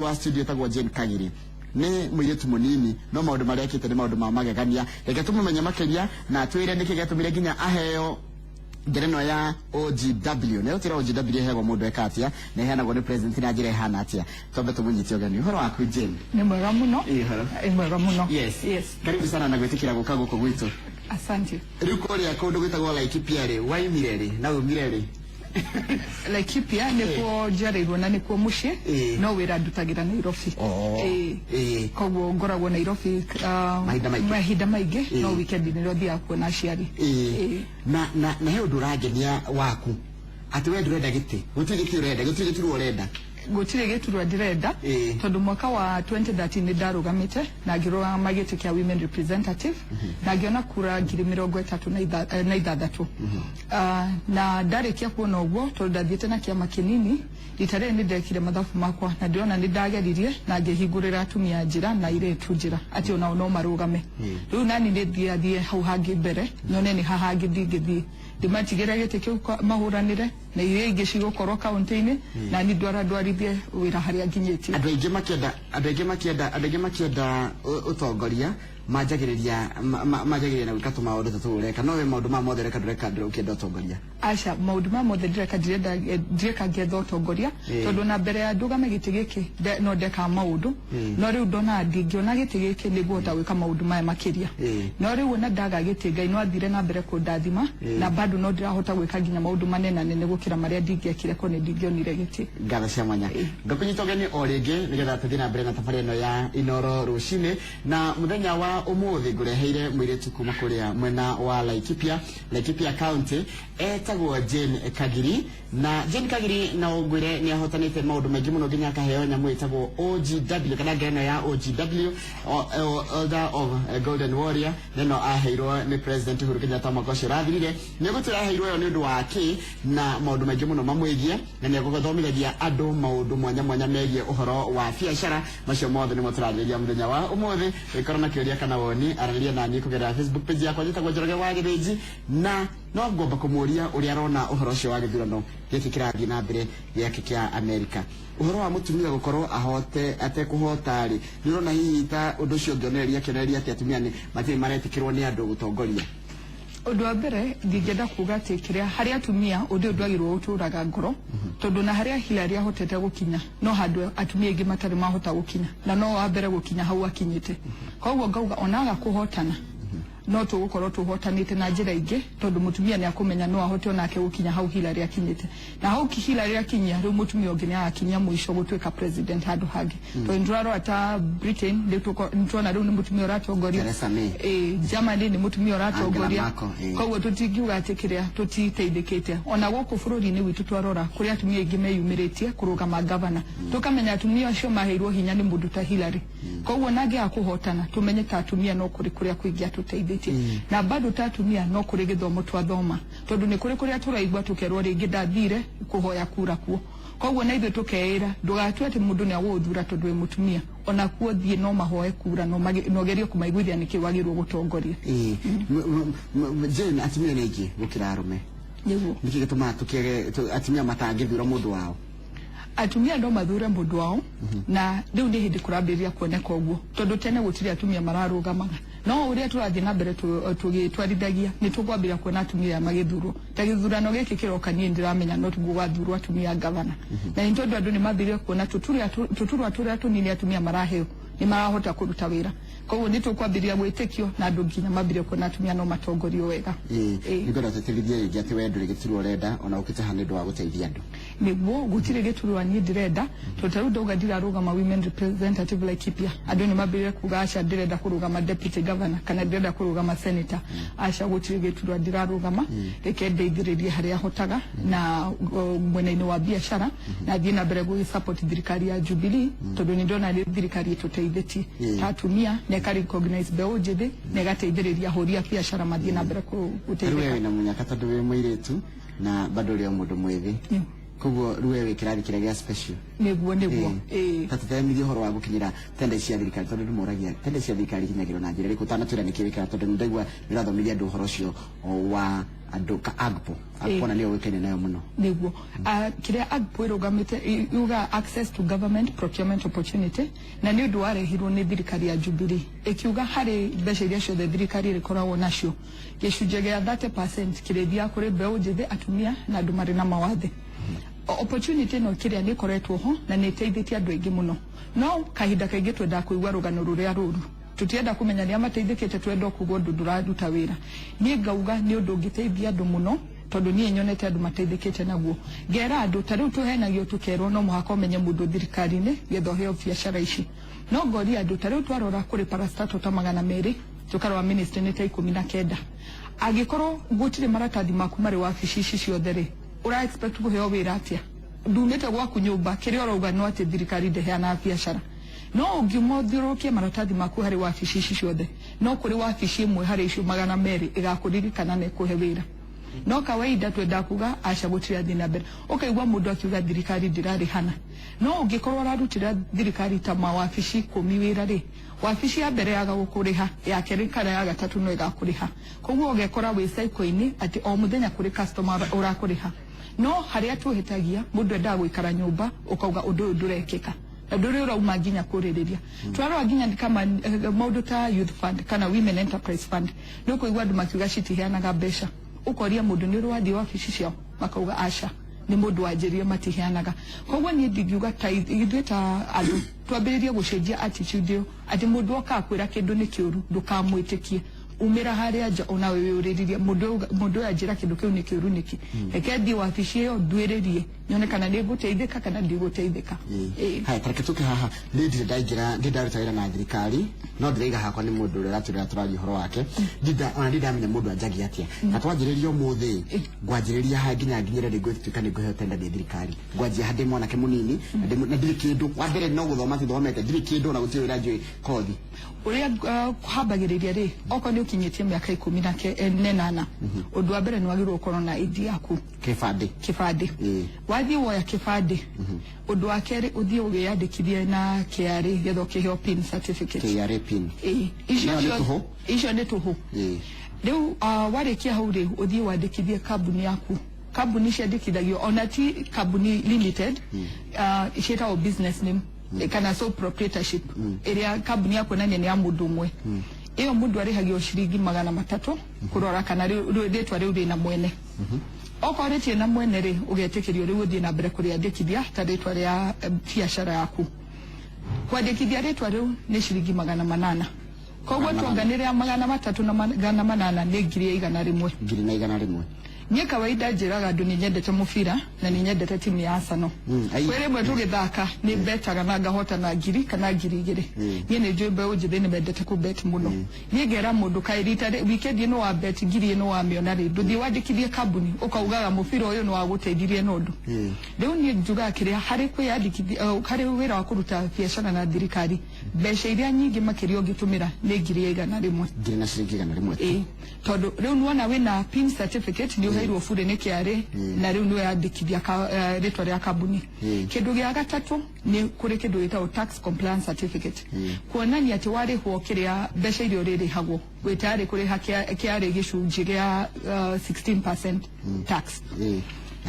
wa studio tagwa Jane Kagiri ni muiretu munini no maundu maria ekite ni maundu ma magegania reke tumumenye makiria na twire niki getumire ginya aheo ngerenwa ya OGW ne utira OGW hego mundu ekatia ne heanagwo ni president na njira ihana atia tombe tumunyitio gani uhoro waku Jane ni mwega muno mwega muno yes karibu sana na gwetikira guka guko gwitu asante riko ria kundu gwitagwo Laikipia ri waimire ri na umire ri Laikipia nikuo njereirwo na nikuo mucie no wira ndutagira Nairobi koguo ngoragwo Nairobi mahinda maingi no weekend niro thia kuona aciari na he undu urangenia waku ati we ndurenda giti gutiri giti urenda gutiri giti urenda gutire giturwa ndirenda tondu mwaka wa 2013 ni ndarugamite na ngirugama giti kia women representative na ngiona kura 36 na ndarikia kuona uguo tondu ndathiete na kiama kinini itare ni ndekire mathabu makwa na ndiona ni ndageririe na ngihingurira atumia njira na iretu njira ati ona no marugame riu nani ni thie hau hangi mbere nyone ni haha ngithi ndimatigera gete kiu mahuranire na ire ingi cigukoro kaunti-ini na ni ndwarithie wira haria nginyeti andu aingi makienda utongoria majagiriria na gwika tumaundu tutureka no we maundu ma mothe reka ndureka ukienda utongoria aca maundu ma mothe ndireka ndireka ngietha utongoria tondu na mbere ya ndugame giti giki no ndeka maundu no riu ndona ndingiona giti giki niguo ta gwika maundu maya makiria no riu na ndaga giti Ngai no athire na mbere kundathima na bado no ndirahota gwika nginya maundu manene nene gukira maria ndingiekire ko ni ndingionire giti ngatha cia mwanya ngakunyitogeni o ringi nigetha tuthie na mbere na tafari ino ya Inoro rucini na muthenya wa umuthi ngureheire mwiretu kuma kuria mwena wa Laikipia County etagwo Jane Kagiri na Jane Kagiri na ugwire ni ahotanite maundu maingi muno nginya akaheo nyamu etagwo OGW kana ngerenwa ya OGW Order of Golden Warrior neno aheirwo ni president Uhuru Kenyatta mwaka rathirire ni gutiraheirwo yo ni undu wake na maundu maingi muno mamwigie na ni gugothomithagia andu maundu mwanya megie uhoro wa biashara macio mothe ni muturariria muthenya wa umuthi ikorana kiuria kana woni araria nani kugerera Facebook page yakwa njitagwo Njoroge wa Githiji na no ngomba kumuria uria arona uhoro ucio wa githurano giki kirathi na mbere yake kia America uhoro wa mutumia gukorwo ahote atekuhotari ni urona hihi ta undu ucio ngionereria kenereria ati atumia ni matiri maretikirwo ni andu gutongoria undu wa mbere ndingenda kuga ati kiria haria atumia undu ndwagirwo uturaga ngoro tondu na haria Hillary ahotete gukinya no handu atumia ingi matari mahota gukinya na no wa mbere gukinya hau akinyite koguo ngauga onaga kuhotana no tugukorwo tuhotanite na njira ingi tondu mutumia ni akumenya no ahote onake gukinya hau Hillary akinyite na hau Hillary akinya riu mutumia ungi ni akinya muisho gutwika president handu hangi to ndraro ata Britain ndituona riu ni mutumia uratongoria Germany ni mutumia uratongoria koguo tutingiuga ati kiria tutiteithikite ona guku bururi-ini witu twarora kuria atumia ingi meyumiritie kurugama governor tukamenya atumia acio maheirwo hinya ni mundu ta Hillary koguo nangi akuhotana tumenye ta atumia no kuri kuria kuingia tuteithi na bado tatumia no kuri githomo twathoma tondu ni kuri kuria turaigwa tukerwo ringi ndathire kuhoya kura kuo koguo na ithu tukeira ndugatue ati mundu ni aguthura tondu we mutumia ona kuo thie no mahoe kura no gerio kumaiguithia niki wagirwo gutongoria Jane atumia ni ingi gukira arume niki gituma tukege atumia matangithura mundu wao atumia ndo mathure mundu wao na riu ni hindi kurambiria kuoneka uguo tondu tene gutiri atumia mararugamaga no uria turathi na mbere tugitwarithagia ni tukwambira kuona atumia magithurwo ta githurano giki kiroka ni ndiramenya no tugwathurwo atumia gavana na intondo andu ni mathirie kuona tuturwa turia tunini atumia maraheo ni marahota kuruta wira koguo ni tukwambiria gwitikio na andu nginya mambire kuona atumia no matongorio wega nigora tetirithia ingi ati we nduri giturwo renda ona ukite hane ndo wa guteithia andu niguo gutire giturwo ni ndirenda totaru ndoga ndirarugama women representative Laikipia andu ni mambire kuga aca ndirenda kurugama deputy governor kana ndirenda kurugama senator aca gutire giturwo ndirarugama reke ndeithiririe haria hotaga na mwena-ini wa biashara na thie na mbere gu support thirikari ya Jubilee tondu ni ndona thirikari tuteithiti tatumia neka recognize beo jede nega teithiriria horia biashara mathie na mbere guteithika wewe na munyaka tondu we muiretu na bado ria mundu mwithi koguo ruwe kirathi kira special neguo tatuthe horo wa gukinyira tenda cia thirikari tondu ndimoragia tenda cia thirikari kinyagiro na njira riku tana twira nikirikira tondu ndegwa ndirathomithia andu horo cio wa andu ka agpo na niyo wekene nayo muno neguo kiria agpo irugamite yuga access to government procurement opportunity na ni undu warehirwo ni thirikari ya Jubilee ikiuga hari mbeca iria ciothe thirikari rikoragwo nacio gicunje gia 30% kirethia kuri mbeũ njithi atumia na andu mari na mawathe opportunity no kiria ni koretwo ho na ni teithitie andu aingi muno no kahinda kaingi twenda kuigwa rugano ruria ruru tutienda kumenya ni amateithikite twenda kugwo nduraruta wira ni ngauga ni undu ngiteithia andu muno tondu ni nyonete andu mateithikite naguo ngera andu tariu tuhenagio tukerwo no muhaka umenye mundu thirikari ni getho heo biacara ici no ngori andu tariu twarora kuri parastato ta 200 tukarwa ministry ni ta 19 agikorwo gutire maratathi maku mari wabici ici ciothe ri ura expect kuheo wira atia ndumite gwaku nyumba kiria urauga no ati thirikari ndeheana biacara no ungimothiurukie maratathi maku hari wabici ici ciothe no kuri wabici imwe hari icio 200 igakuririkana na kuhe wira no kawaida twenda kuga aca gutira thina mbere ukaigwa mundu akiuga thirikari ndirari hana no ungikorwo ararutira thirikari ta mawabici 10 wira ri wabici ya mbere yaga gukuriha ya keri kana ya gatatu no igakuriha koguo ugekora wi cycle-ini ati o muthenya kuri customer urakuriha no haria tuhitagia mundu enda guikara nyumba ukauga undu ndurekeka nduri urauma nginya kuririria twarwa nginya kama maundu ta youth fund kana women enterprise fund no kuigwa andu makiuga citiheanaga mbeca ukoria mundu ni rwathi wabici ciao makauga aca ni mundu wanjirie matiheanaga koguo ni ndingiuga ta ithuĩ ta andu twambĩrĩrie gucenjia attitude yo ati mundu okakwira kindu ni kiuru ndukamwitikie umira haria nja ona wewe uririria mundu ajira kindu kiu ni kiuru niki reke ndi wabici iyo ndwiririe nyone kana ni guteithika kana ndi guteithika hai tareke haha ndire ndaingira ndaruta wira na thirikari no ndireiga hakwa ni mundu uria raturira turari horo wake ndamenya mundu anjagia atia na twanjiriria umuthi ngwanjiriria ha nginyire ndi gwituika ni guheo tenda ni thirikari ngwanjia hande mwanake munini na ndiri kindu wa mbere no guthoma thomete ndiri kindu na gutie wira njui kothi uria kuhambagiriria ri oko ni ukinyitie miaka 18 undu wa mbere ni wagirwo ukorwo na ID yaku kibande wathi woya kibande undu wa keri uthie ugiyandikithie na KRA getho kiheo PIN certificate KRA PIN icio ni tuhu riu warikia hau ri uthie wandikithie kambuni yaku kambuni ciandikithagio ona ti kambuni limited cietagwo business name kana sole proprietorship iria kambuni yako nani ni ya mundu umwe iyo mundu arihagio ciringi 300 kurora kana ritwa riu rina mwene okoretie na mwene ri ugetekerio riu uthie na mbere kuriandikithia ta ritwa ria biacara yaku kwandikithia ritwa riu ni ciringi 800 koguo tuonganire 300 na 800 ni 1,100 Nye kawaida njiraga andu ni nyendete mubira na ni nyendete timu ya Arsenal. Kwere mwe tugithaka ni betaga na ngahota na ngiri kana ngiri igiri. Nye ni njui mbeũ njithi ni mendete ku bet muno. Nye ngera mundu kairita weekend ino wa bet ngiri ino wa miona ri nduthi wandikithie kambuni ukaugaga mubira uyu no wa guteithirie nondu. Riu ni njuga kiria hari kwiyandikithia hari wira wa kuruta biacara na thirikari mbeca iria nyingi makiria ungitumira ni 1,100. Ngiri na ciringi 100. Tondu riu nuona wina PIN certificate ni uheirwo bure ni KRA na riu ni yandikithia ritwa ria kambuni. Kindu gia gatatu ni kuri kindu gitagwo tax compliance certificate. Kuonania ati warihwo kiria mbeca irio ririhagwo witari kuriha KRA gicunji gia 16% tax.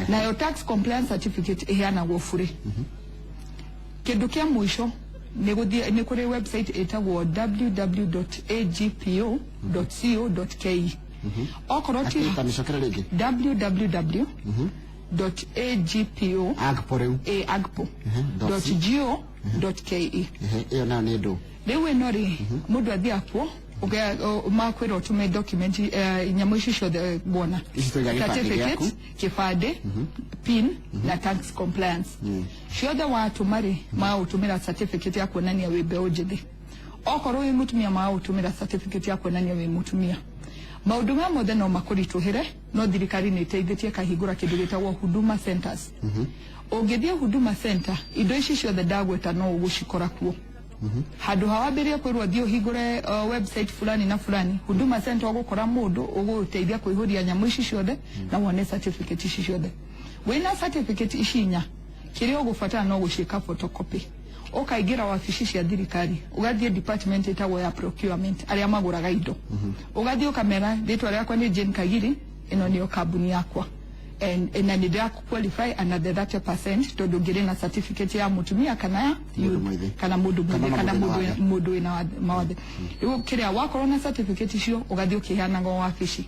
Na yo tax compliance certificate iheanagwo bure. Kindu kia mwisho ni kuri website etagwo www.agpo.co.ke. Okoroti www.agpo.go.ke. Iyo na nedo. Lewe nori mudu adhiapo makwira utume document nyamu ici ciothe bona certificate kibande PIN na tax compliance ciothe watumari mautumira certificate ya kuonania wi mbeũ njithi. Okorwo wi mutumia mautumira certificate ya kuonania wi mutumia. Maundu mothe no makurituhire no thirikari ni iteithĩtie kahingũra kindu gitagwo huduma centers. Ungithie huduma center indo ici ciothe ndagweta no ugucikora kuo. Handu hawambirie kwirwo thio hingure website fulani na fulani huduma center ugukora mundu uguteithia kuihuria nyamu ici ciothe na wone certificate ici ciothe. wena certificate ishinya kirio gufatana no gushika photocopy ukaigira wabici cia thirikari ugathie department itago ya procurement aria maguraga indo ugathie ukamera ritwa riakwa ni Jane Kagiri ino niyo kambuni yakwa and na nida qualify another 30% tondu ngire na certificate ya mutumia kana kana mudu ina mawathe igo kiria wakorwo na certificate icio ugathie ukiheana ngo wabici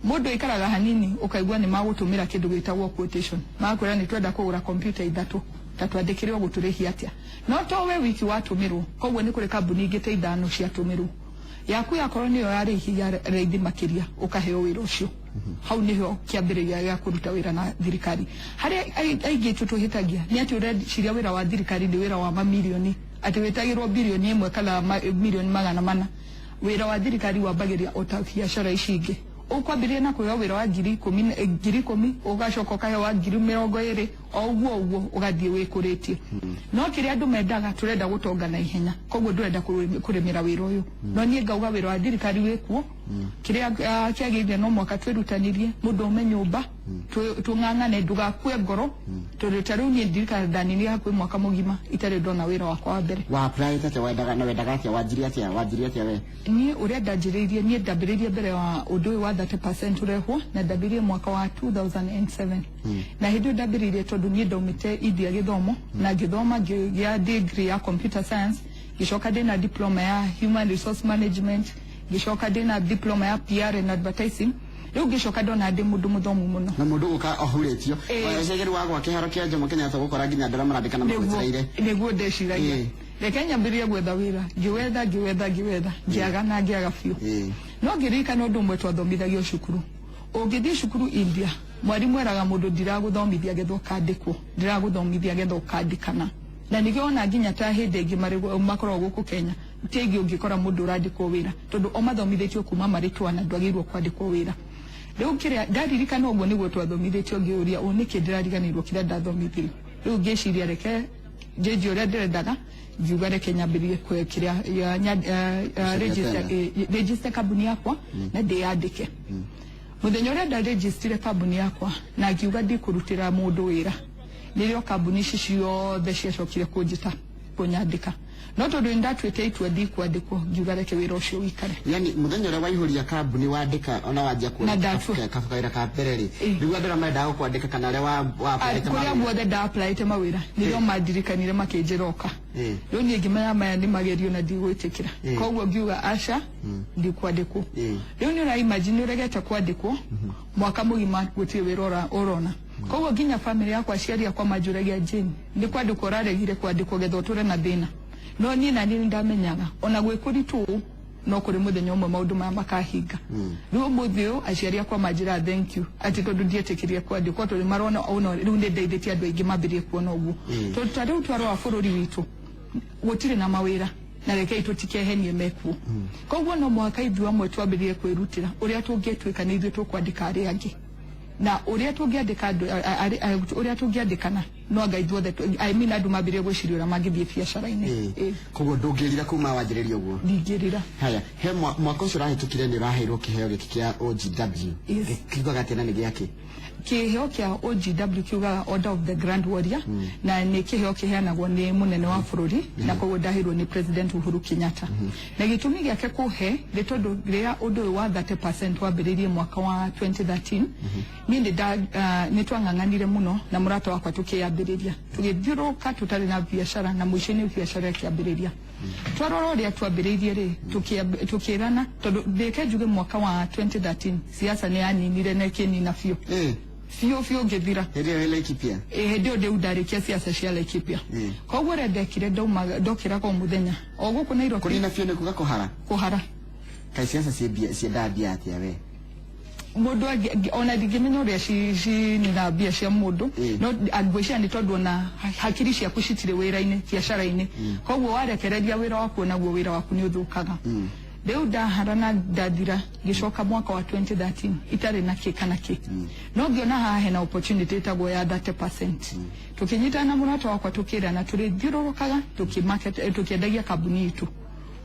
mudu ikaraga hanini ukaigua ni magutumira kindu gitagwo quotation makwira ni twenda kugura computer ithatu tatwandikirwo guturihia atia no to we wiki watumirwo kogwo ni kuri kambuni ingite ithano cia tumirwo yaku yakorwo niyo yari hiya reithi makiria ukaheo wira ucio hau niho kiambiriria ya kuruta wira na thirikari hari aige tutuhitagia ni ati ure ciria wira wa thirikari ndi wira wa mamilioni ati wetagirwo bilioni 1 kala milioni 400 wira wa thirikari wabagiria biashara icingi ukwambiria na kuyo wira wa 10,000 ugacoka kayo wa 20,000 ogwo ugathie wikuritie no kiria andu mendaga turenda gutonga na ihenya kogwo ndurenda kuremera wira uyu no nie ngauga wira wa thirikari wikuo kiria kiagire no mwaka twirutanirie mundu ume nyumba tung'ang'ane ndugakue ngoro turitaru nie thirikari ndani hakwi mwaka mugima itare ndona wira wakwa wa mbere wa apply tate wendaga atia wanjiria atia we nie uria ndajiririe nie ndambiririe mbere wa undu wa 30% urehwo na ndambiririe mwaka wa 2007 na hindu ndambiririe tondu nie ndaumite India githomo na githoma gia degree ya computer science gicoka ndina diploma ya human resource management gicoka ndina diploma ya PR and advertising riu gicoka ndona ndi mundu muthomu muno na mundu uka ohuretio ecegeri wa gwa kiharo kia Jomo Kenyatta gukora nginya ndara marandika na makwetiraire niguo ndeciragia reke nyambirie gwetha wira ngiwetha ngiaga na ngiaga biu no ngirika no ndu mwe twathomithagio cukuru ungithie cukuru India mwarimu eraga mundu ndiraguthomithia getho kandikwo ndiraguthomithia getho kandikana na nigiona nginya ta hindi ingi makoro guku Kenya tegi ungikora mundu urandikwo wira tondu o mathomithitio kuma maritwa na ndwagirwo kwandikwo wira riu kiria ndaririka no gwo niguo twathomithitio ngiuria uniki ndirariganirwo kiria ndathomithirio riu ngiciria reke jeje uria ndirendaga ngiuga reke nyambirie kiria register kambuni yakwa na ndiyandike muthenya uria ndaregister kambuni yakwa na ngiuga ndikurutira mundu wira nirio kambuni ici ciothe ciacokire kunjita kunyandika no tondu ndatwite itua ndi kwandikwo ngiuga reke wira ucio wikare yani muthenya uria waihuria kambuni wandika ona wajia kafukaira ka pereri ndigwa ndira menda gukwandika kana aria wa apply te kuria guothe nda apply te mawira nirio mandirikanire makinjiroka riu nie ngimenya maya ni magerio na ndigwitikira kogwo ngiuga aca ndikwandikwo riu ni imagine uregete kwandikwo mwaka mugima gutire wira urona kogwo nginya family yakwa ciari yakwa manjuragia Jane ndi kwandikwo raregire kwandikwo getho ture na thina no nie na nini ndamenyaga ona gwikuritu no kuri muthenya umwe maundu maya makahinga riu muthio aciari akwa manjira thank you ati tondu ndietikirie kwandikwo turi marona ona riu ndi ndeithĩtie andu aingi mambirie kuona uguo tondu ta riu twaro wa bururi witu gutire na mawira na reke tutikehenie mekuo kogwo no mwaka ithu amwe twambirie kwirutira uria tungĩtuĩka nĩ ithuĩ tũkwandĩka arĩa angĩ na uria tungiandikana no ngai thuothe andu mambirie gwiciria magithie biacara-ini kogwo ndungirira kuma wanjiriria uguo ndingirira haya he mwaka ucio rahitukire ni raheirwo kiheo giki kia OGW kiugaga tena ni giake kiheo kia OGW kiugaga Order of the Grand Warrior na ni kiheo kiheanagwo ni munene wa bururi na kogwo ndahirwo ni President Uhuru Kenyatta na gitumi giake kuhe ni tondu ria undu wa 30% wambiririe mwaka wa 2013 ni twang'ang'anire muno na murata wakwa tukiyambiriria tugithiuruka tutari na biashara na mwisho-ini biashara ikiambiriria twarora uria twambiririe ri tukirana tondu ndeke njuge mwaka wa 2013 siasa ni yaninire na kinina biu fiu ngithira ndio Laikipia ndio ndarikia siasa cia Laikipia kogwo rendekire ndokira kwa muthenya o guku Nairobi kurina fiu ni kuga kuhara kai siasa cia ndandia atia we mundu ona ndingimenya uria ni na bia cia mundu no agwiciria ni tondu na hakiri ciaku citire wira-ini biacara-ini kogwo warekereria wira waku naguo wira waku ni uthukaga riu ndaharana ndathira gicoka mwaka wa 2013 itari na kikana no ngiona haha hena opportunity itagwo ya 30% tukinyitana murata wakwa tukirana turithiururukaga tukiendagia kambuni itu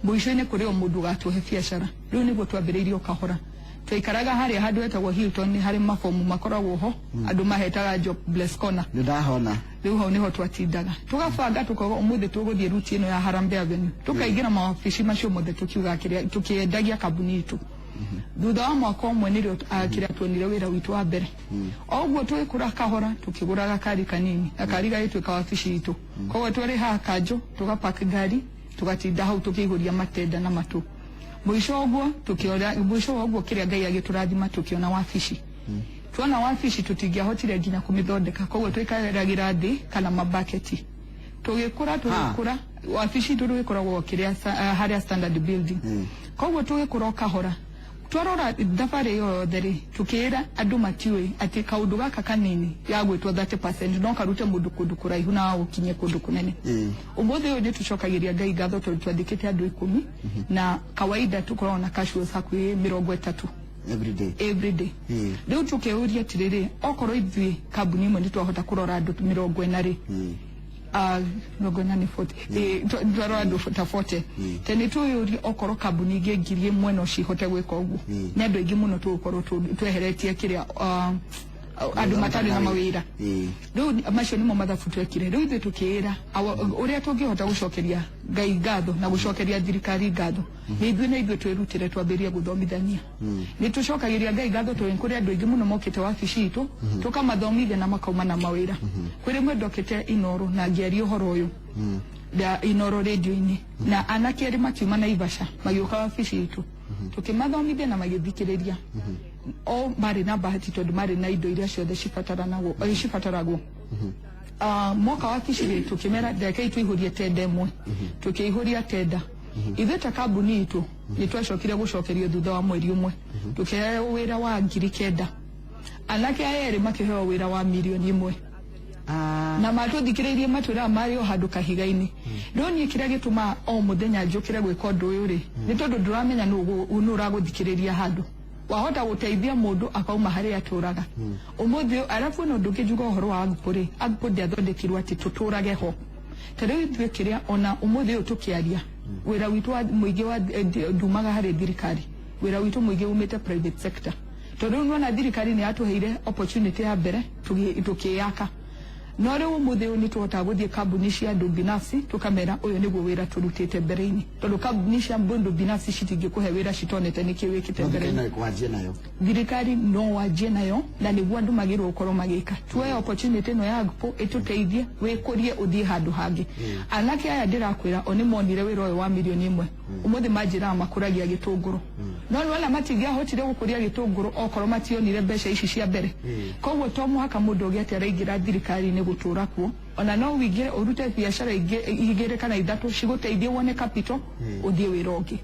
mwisho-ini kuri o mundu gatuhe biacara riu niguo twambiriirie kahora Twaikaraga hari handu etagwo Hilton ni hari mafomu makoragwo ho andu mahetaga job bless corner ndahona riu ho niho twatindaga tugabanga tukoga umuthi tuguthie ruti ino ya Harambee Avenue tukaingira mawabici macio mothe tukiuga kiria tukiendagia kambuni itu thutha wa mwaka umwe nirio kiria tuonire wira witu wa mbere oguo twikura kahora tukiguraga kari kanini akari gaitwika wabici itu koguo twari ha kanjo tugapark ngari tugatinda hau tukiguria matenda na matu mwisho oguo kiria Ngai agiturathima tukiona wabici tuona wabici tutingiahotire nginya kumithondeka koguo twikaragira thi kana mabaketi tugikura wabici tugikoragwo kiria haria Standard Building koguo tugikura kahora twarora thabari yothe ri tukira andu matiwe ati kaundu gaka kanini yagwitwo 30% no karute mundu kundu kuraihu na ukinye kundu kunene umuthi uyu tucokagiria Ngai ngatho tondu twandikite andu 10 na kawaida tukorwo na casuals hakuhi 30 every day riu tukeuria tiriri okorwo ithui kambuni imwe nitwahota kurora andu 40 ri nogona 40 twaro andu 40 tene tuyuri okoro kambuni ingi ngiri imwe no cihote gwika uguo ni andu ingi muno tukorwo tweheretie kiria andu matari na mawira riu macio nimo mathabu twekire riu ithu tukira uria tungihota gucokeria Ngai ngatho na gucokeria thirikari ngatho ni ithuĩ na ithuĩ twirutire twambirie guthomithania ni tucokagiria Ngai ngatho twinkuria andu ingi muno mokite wabici itu tukamathomithia na makauma na mawira kwiri mwe ndokite Inoro na ngiaria uhoro uyu da Inoro radio-ini na anake ari makiuma na Ivasha magioka wabici itu tukimathomithia na magithikiriria o mari na bahati tondu mari na indo iria ciothe cibataragwo moka wa kishiri tukimera ndeka itu ihurie tenda imwe tukiihuria tenda ithe ta kambuni itu nitwacokire gucokerio thutha wa mweri umwe tukiheo wira wa 9,000 anake ayeri makiheo wira wa 1,000,000 na matuthikiririe matwira mari o handu kahiga-ini ndoni kiria gituma o muthenya njukire gwika undu uyu ri ni tondu nduramenya nu uraguthikiriria handu wahota guteithia mundu akauma hari aturaga umuthi arafu no ndukijuga uhoro wa agpuri agpuri athondekirwo ati tuturage ho tere ithuĩ kiria ona umuthi tukiaria wira witu muingi wa ndumaga hari thirikari wira witu muingi umite private sector tondu nona thirikari ni atuheire opportunity ya mbere tukiyaka no riu umuthi ni tuhota guthie kambuni cia andu binafsi tukamera uyu niguo wira turutite mbere-ini tondu kambuni cia andu binafsi citingikuhe wira citonete niki wikite mbere-ini thirikari no wajie nayo na niguo andu magirwo gukorwo magika tuwe opportunity no ya agpo ituteithie wikurie uthie handu hangi anake aya ndirakwira oni monire wira uyu wa 1,000,000 umuthi manjira makuragia gitunguru no wala matingia hotire gukuria gitunguru okorwo mationire mbeca ici cia mbere koguo to muhaka mundu ugiate araingira thirikari ni gutura kuo ona no wigire urute biashara igire kana ithatu ciguteithie wone capital uthie wira ungi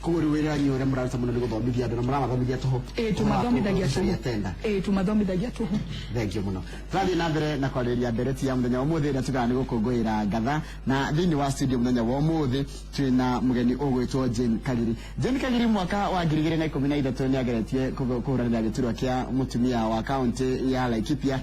koguo wira nyore muraruta muno ni guthomithia andu na muramathomithia tuhu tumathomithagia tuhu thank you muno twathi na mbere na kwariria ndereti ya muthenya wa umuthi na tugaga ni gukungwira ngatha na thiini wa studio muthenya wa umuthi twina mugeni ugwitwo Jane Kagiri mwaka wa 2013 ni ageretie kuhuranira giturwa kia mutumia wa county ya Laikipia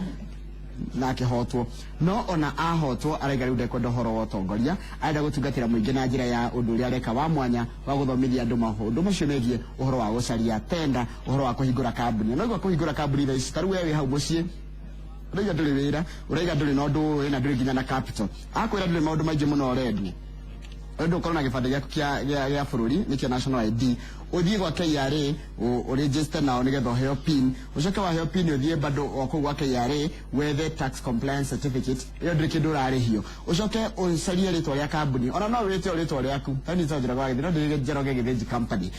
na kihotwo no ona ahotwo araiga riu ndekwenda horo wa utongoria aenda gutungatira muingi na njira ya undu ria reka wa mwanya wa guthomithia andu maundu macio megie uhoro wa gucaria tenda uhoro wa kuhingura kambuni no igwa kuhingura kambuni tha ici taru wewe hau mucii uraiga nduri wira uraiga nduri no ndu na nduri nginya na capital akwira nduri maundu maingi muno already ndo korona gibande gya bururi nikio national ID uthie gwa KRA o register na onigetho heo pin ucoke wa heo pin uthie bado oko gwa KRA wethe tax compliance certificate iyo ndiki ndurari hio ucoke uncarie ritwa rya kambuni ona no wite ritwa ryaku tani tonjira gwa githiro ndiri jeroge githinji company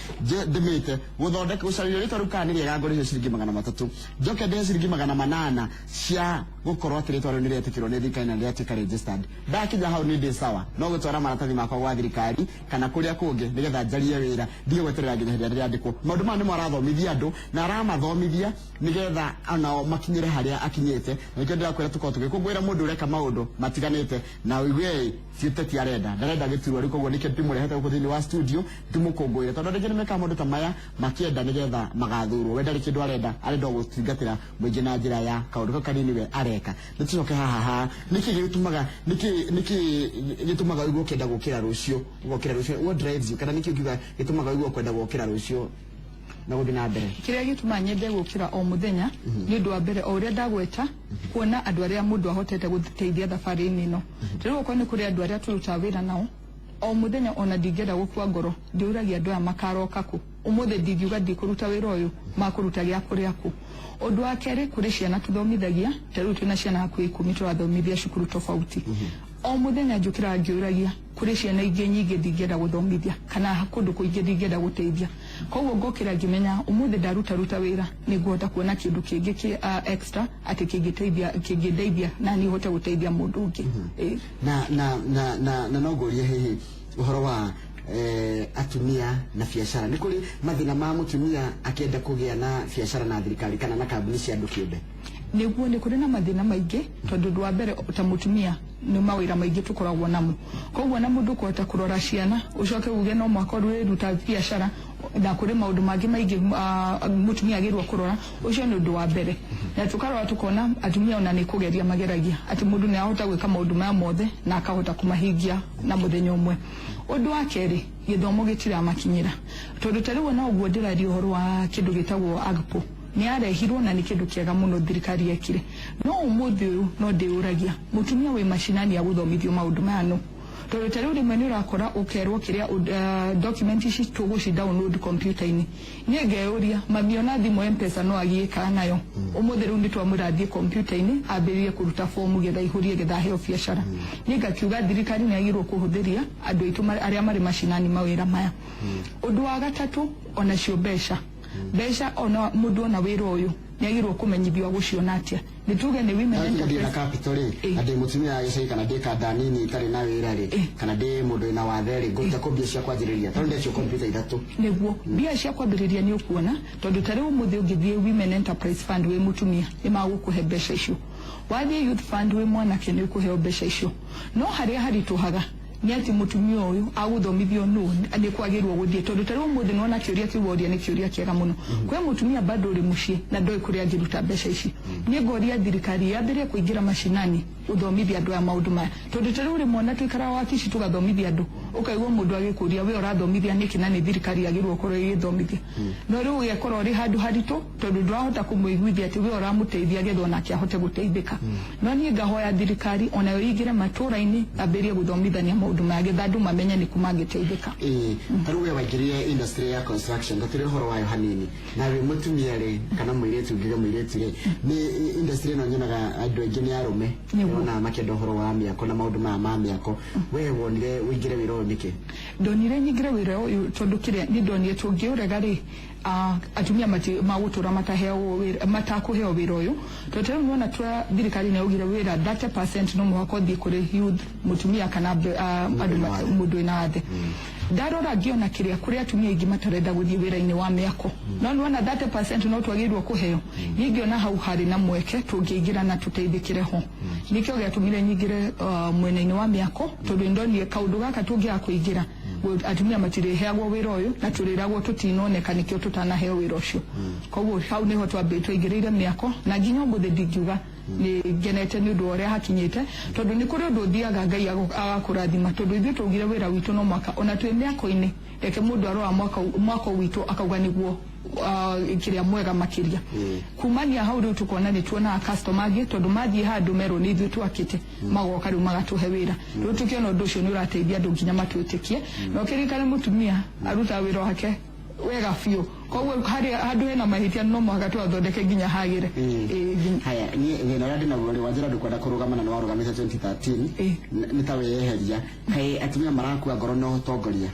ndimite guthondeka ucarie ritwa rukani ria ngori ciringi 300 njoke ndĩ ciringi 800 cia gukorwo ati ritwa ru niretikirwo ni thirikari na riatika registered ndakinya hau ni ndi sawa no gutwara maratathi makwa gwa thirikari kana kuria kungi nigetha njarie wira ndige gweterera nginya hĩndĩ ĩrĩa ndĩandĩkwo maũndũ maya nĩ marathomithia andũ na aramathomithia nigetha anao makinyire haria akinyite na nĩkĩo ndĩrakwĩra tũkorwo tũgĩkũngũĩra mũndũ ũreka maũndũ matiganĩte na ũigue ciũteti arenda ndarenda gĩturwa rĩu koguo nĩkĩo ndĩmũrehete gũkũ thĩinĩ wa studio ndĩmũkũngũĩre tondũ rĩngĩ nĩmekaga maũndũ ta maya makĩenda nĩgetha magathurwo we ndarĩ kĩndũ arenda gũtungatĩra mũingĩ na njĩra ya kaũndũ kau kanini we areka nĩtũcoke haha nĩkĩ gĩtũmaga ũigua ũkĩenda gũkĩra rũciũ what drives you kana nĩkĩ ũkiuga gĩtũmaga ũigua ũkwenda gũkĩra rũciũ na guthi na mbere kiria gituma nyende gukira o muthenya ni ndu wa mbere o uria ndagweta kuona andu aria mundu ahotete guteithia thabari-ini ino riu ko ni kuri andu aria turuta wira nao o muthenya ona ndingenda gukua ngoro ndiuragia andu aya makaroka ku umuthe ndingiuga ndikuruta wira uyu makuruta gia kuria ku undu wa keri kuri ciana tuthomithagia riu twina ciana hakuhi 10 turathomithia cukuru tofauti o muthenya njukira ngiuragia kuri ciana ingi nyingi ndingenda guthomithia kana kundu kuingi ndingenda guteithia koguo ngokira ngimenya umuthe ndaruta wira niguota kuona kindu kingi ki extra ati kingeteithia na ni hote guteithia mundu ungi na no ngurie hihi uhoro wa atumia na biashara ni kuri mathina ma mutumia akienda kugia na biashara na thirikari kana na kambuni cia andu kiumbe niguo ni kuri na mathina maingi tondu ndwa mbere ta mutumia ni mawira maingi tukoragwo namo koguo na mundu kuhota kurora ciana ucoke uge no mwaka ruta biashara na kuri maundu mangi maingi mutumia agirwo kurora ucio ni undu wa mbere na tukarora tukona atumia ona ni kugeria mageragia ati mundu ni ahota gwika maundu maya mothe na akahota kumahingia na muthenya umwe undu wa keri githomo gitira makinyira tondu tariwo na uguo ndirari uhoro wa kindu gitagwo agpo ni arehirwo na ni kindu kiega muno thirikari yekire no umuthi uyu no ndiuragia mutumia we mashinani ya guthomithio maundu maya no tondu tariwo rimwe ni urakora ukerwo kiria document ici tuguci download computer-ini nie ngeuria mamiona thimu M-Pesa no agiika nayo umuthi riu nitwamwira thie computer-ini ambirie kuruta fomu getha ihurie getha heo biashara ni ngakiuga thirikari ni agirwo kuhuthiria andu aitu aria mari mashinani mawira maya undu wa gatatu ona cio mbeca ona mundu ona wira uyu ni agirwo kumenyithio guciona atia nituge ni women enterprise na capital ade mutumia agicai kana ndika danini itari na wira ri kana ndi mundu ina watheri ngota kubia cia kwanjiriria tondu ndecio computer ithatu niguo bia cia kwambiriria ni ukuona tondu tari umuthi ungithie women enterprise fund we mutumia ni magukuhe mbeca icio wathie youth fund we mwanake ni ukuheo mbeca icio no haria harituhaga ni ati mutumia uyu aguthomithio no ni kwagirwo guthie tondu tari umuthi nona kiuria kiworia ni kiuria kiega muno kwe mutumia bado uri mucii na ndoi kuria ngiruta mbeca ici ni ngoria thirikari yambirie kuingira mashinani uthomithia andu ya maundu maya tondu tari uri mwana twikara wakici tugathomithia andu ukaigwa mundu agikuria we urathomithia niki na ni thirikari agirwo korwo igithomithia no riu yekora uri handu haritu tondu ndwahota kumuiguithia ati we uramuteithia getho nake ahote guteithika no ni ngahoya thirikari ona yo igire matura-ini ambirie guthomithania maundu maya getha andu mamenye ni kuma ngiteithika taru we waingirie industry ya construction ndatire horo wayo hanini na we mutumia ri kana muiretu ngiga muiretu ri ni industry no nyonaga andu aingi ni arume na makendo horo wa miako na maundu ma miako we wonire wingire wiro niki ndonire nyingire wiro tondu kiria ni ndonire tungiurega ri atumia magutura matakuheo wira uyu totere muona twa thirikari ne ugira wira 30% no muhako thi kuri youth mutumia kana andu mundu ina athe ndarora ngiona kiria kuri atumia ingi matarenda guthie wira-ini wa miako no nuona 30% no twagirwo kuheo ningiona hau hari na mweke tungiingira na tuteithikire ho nikio giatumire nyingire mwena-ini wa miako tondu ndonire kaundu gaka tungia kuingira atumia matireheagwo wira uyu na turiragwo tutinoneka nikio tutanaheo wira ucio koguo hau niho twingirire miako na nginya umuthi ndingiuga ni genete ni undu uria hakinyite tondu ni kuri undu thiaga Ngai agakurathima tondu ithuĩ tugire wira witu no mwaka ona twi miako-ini reke mundu aroa mwaka witu akauga niguo kiria mwega makiria kumania hau riu tukona ni tuona customer angi tondu mathie handu mero ni ithuĩ twakite magoka riu magatuhe wira riu tukiona undu ucio ni urateithia andu nginya matwitikie no kirikane mutumia aruta wira wake wega fiu koguo hari handu hena mahitia no mwaka twathondeke nginya hagire haya ni na radi na wori wajira dukwenda kurugamana na warugamite 2013 nitaweheria kai atumia marakua ngoro no tongoria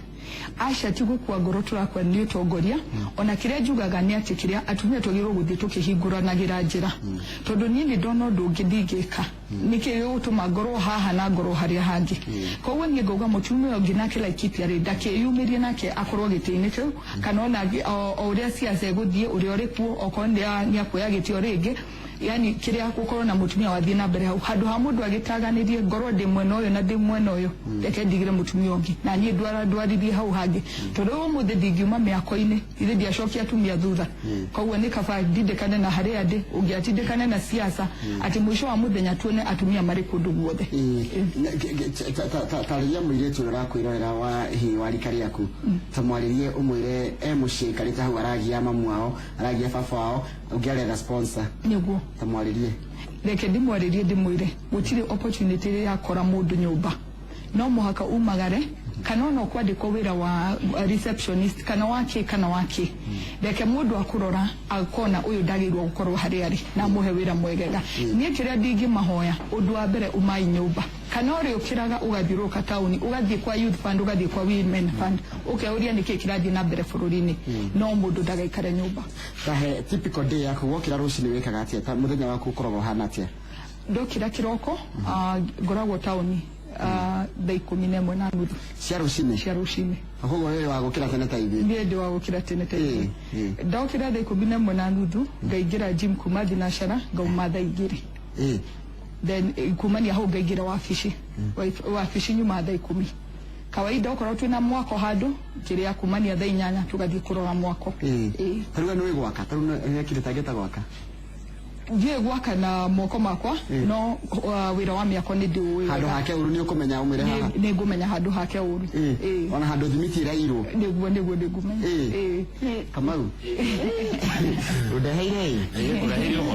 Aisha tigukua ngoro turakwa ni utongoria ona kiria njugaga ni ati kiria atumia twagirwo guthie tukihinguranagira njira tondu ni ndona undu ngithingika niki gutuma ngoro haha na ngoro haria hangi koguo ni ngauga mutumia ungi nake Laikipia ri ndakeyumirie nake akorwo gitini kiu kana ona uria ciace guthie uria uri kuo okonde ni akuya gitio ringi yani kiria gukorwo na mutumia wathie na mbere hau handu ha mundu agitaganirie ngoro ndi mwena uyu na ndi mwena uyu reke ndigire mutumia ungi na nie ndwarithie hau hangi tondu umuthi ndingiuma miako-ini ithe ndiacokia atumia thutha koguo ni kaba ndindikane na haria ndi ungiatindikane na siasa ati mwisho wa muthenya tuone atumia mari kundu guothe tariria muiretu urakwirorera wa hi warikari yaku tamwaririe umwire mucii karita hau aragia mamu wao aragia baba wao ungiarera sponsor niguo tamwaririe reke ndimwaririe ndimwire gutire opportunity ya kora mundu nyumba no muhaka umagare kana no kwandikwo wira wa receptionist kana wake reke mundu akurora akona uyu ndagirwo gukorwo hari ari na muhe wira mwegega nie kiria ndingi mahoya undu wa mbere umai nyumba kana uri ukiraga ugathiruka tauni ugathie kwa youth fund ugathie kwa women fund ukeuria niki kirathie na mbere fururini no mundu ndagaikare nyumba kahe typical day yako wokira rucini wikaga atia ta muthenya waku ukoragwo hana atia ndokira kiroko ngoragwo tauni thaa 11:30 cia rucini koguo wewe wagukira tene ta ithi ndie ndi wagukira tene ta ithi ndokira thaa 11:30 ngaingira gym kuma thinacara ngauma thaa 2 then kumania hau ngaingira wabici nyuma thaa 10 kawaida ukorwo twina mwako handu kiria kumania thaa 8 tugathie kurora mwako taruga ni gwaka taruga ni kiritageta gwaka Ndiye gwaka na moko makwa no wira wa miako ni ndi uwi handu hake uru ni ukumenya umire haha ni ngumenya handu hake uru ona handu thimiti irairo niguo ngumenya Kamau udeheire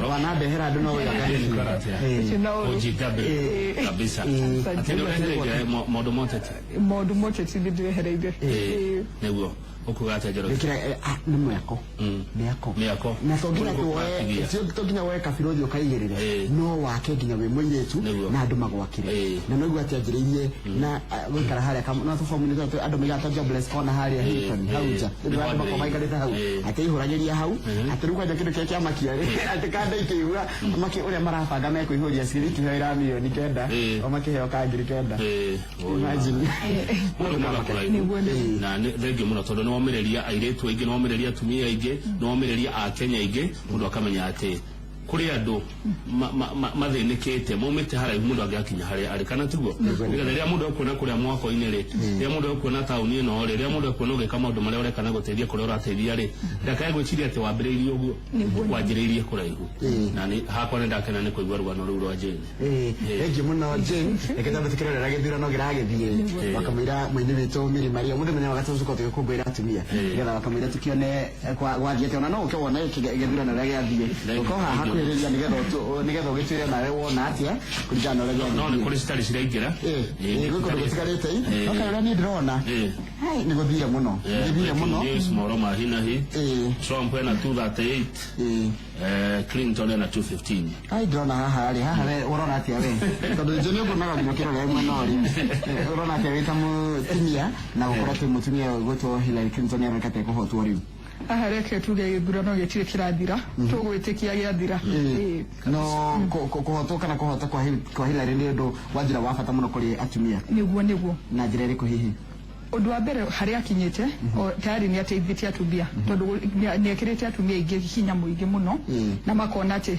wana behera andu no wiga ojitabe kabisa atendo ndio modo motete ndirehereire niguo ukugata jero kira ni miako na toginya tuwe sio toginya we kabirothi ukaigirire no wake nginya we mwenyetu na andu magwakire na no igwate ajireirie na gwikara haria na tufomu ni andu megata jobless kona haria Hilton hauja ndio andu makomaikarite hau atihuragiria hau atiruka kindu keke amakiare atikanda ikiura amaki uria marabanga mekuihuria ciriki hera milioni kenda amakiheo kangiri kenda imagine na thengio muno tondu no omereria airetu aingi no omereria atumia aingi no omereria a Kenya aingi mundu akamenya ati kuri andu mathinikite mumite harai mundu angiakinya hari ari kana tiguo riria mundu akuona kuria mwako ini ri riria mundu akuona tauni ino ri riria mundu akuona ugika maundu maria urekana guteithia kuria urateithia ri ndakae gwiciria ati wambiriirie uguo wanjiriirie kuraihu na ni hakwa ni ndakena ni kuigua rugano ru rwa Jane engi muno Jane eketa bitikirera githurano giragithie bakamira mwini witu Miri Maria mundu menya wagatuzu ko tukumbira atumia ngetha bakamira tukione gwathiete ona no ukewona githurano ragathie uko haha kwiriria nigetha ugitire nawe wona atia kuringana na no ni kuri stari ciraingira guko gutigarite okara ni drona hai ni guthire muno moro mahina hi Trump ena 238 Clinton ena 215 hai drona haha urona atia we tondu jeni ukunaga ngokira we mwanori urona atia we tamu timia na gukora tu mutumia gutwo Hillary Clinton yarakate kuhotwo riu ahareke tuge githurano gitire kirathira tugwitikia giathira no kuhotwo kana kuhota kwa Hillary ni undu wa njira wa bata muno kuri atumia niguo na njira iriku hihi undu wa mbere haria akinyite tayari ni ateithĩtie atumia tondu ni ekirite atumia ingi hinya muingi muno na makona ati